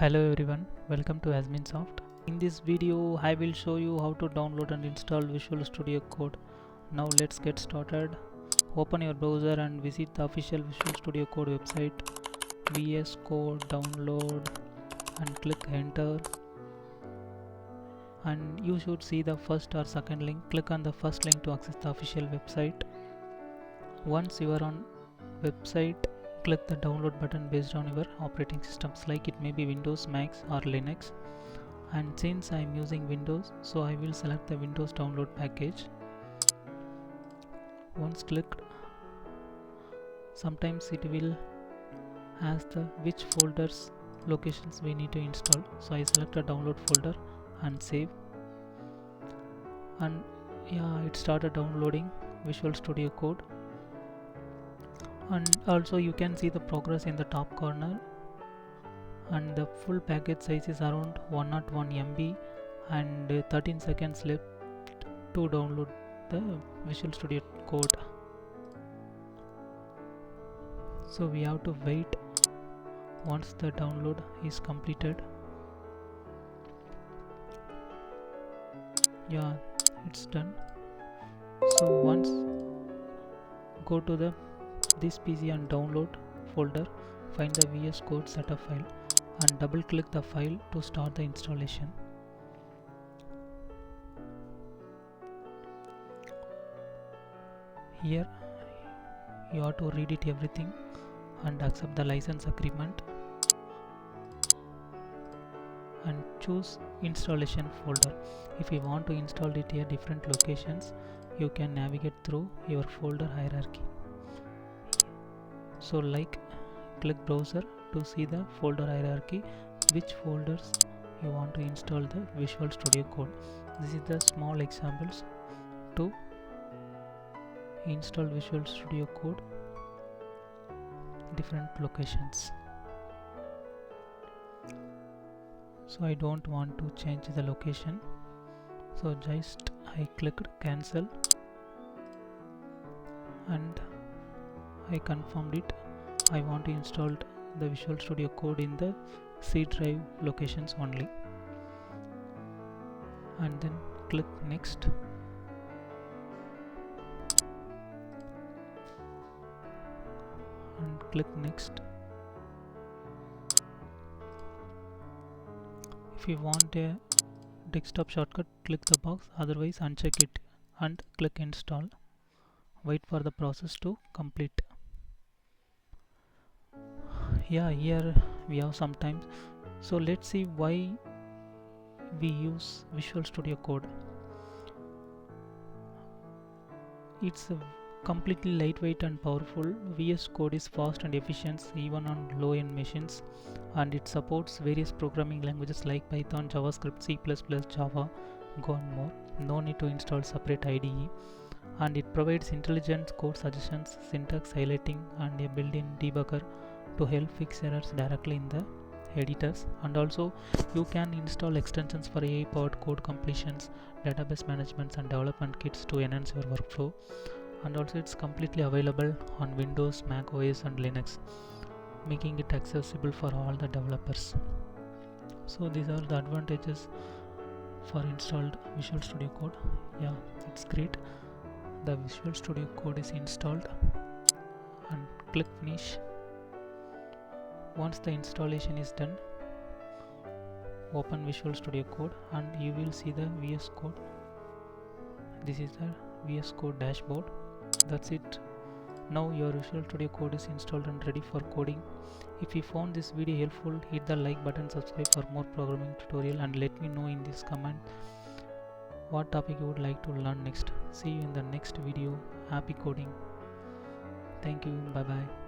Hello everyone, welcome to Azminsoft. In this video, I will show you how to download and install Visual Studio Code. Now let's get started. Open your browser and visit the official Visual Studio Code website. VS Code download and click enter. And you should see the first or second link. Click on the first link to access the official website. Once you are on website, click the download button based on your operating systems, like it may be Windows, Macs or Linux. And since I am using Windows, so I will select the Windows download package. Once clicked, sometimes it will ask the which folders locations we need to install. So I select a download folder and save. And yeah, it started downloading Visual Studio Code. And also you can see the progress in the top corner, and the full package size is around 101 MB and 13 seconds left to download the Visual Studio Code. So we have to wait once the download is completed. Yeah, it's done. So once go to this PC and download folder, find the VS Code setup file and double click the file to start the installation. Here you have to read it everything and accept the license agreement and choose installation folder. If you want to install it at different locations, you can navigate through your folder hierarchy. So click browser to see the folder hierarchy, which folders you want to install the Visual Studio Code. This is the small examples to install Visual Studio Code different locations. So I don't want to change the location, so just I clicked cancel and I confirmed it. I want to install the Visual Studio Code in the C drive locations only, and then click next. And click next. If you want a desktop shortcut, click the box, otherwise uncheck it and click install. Wait for the process to complete. Yeah, here we have some time. So let's see why we use Visual Studio Code. It's completely lightweight and powerful. VS Code is fast and efficient even on low-end machines, and it supports various programming languages like Python, JavaScript, C++, Java, Go and more. No need to install separate IDE, and it provides intelligent code suggestions, syntax highlighting and a built-in debugger to help fix errors directly in the editors. And also you can install extensions for AI powered code completions, database management and development kits to enhance your workflow. And also it's completely available on Windows, Mac OS and Linux, making it accessible for all the developers. So these are the advantages for installed Visual Studio Code. Yeah, it's great. The Visual Studio Code is installed and click finish. Once the installation is done, open Visual Studio Code and you will see the VS Code. This is the VS Code dashboard. That's it. Now your Visual Studio Code is installed and ready for coding. If you found this video helpful, hit the like button, subscribe for more programming tutorial, and let me know in this comment what topic you would like to learn next. See you in the next video. Happy coding. Thank you. Bye bye.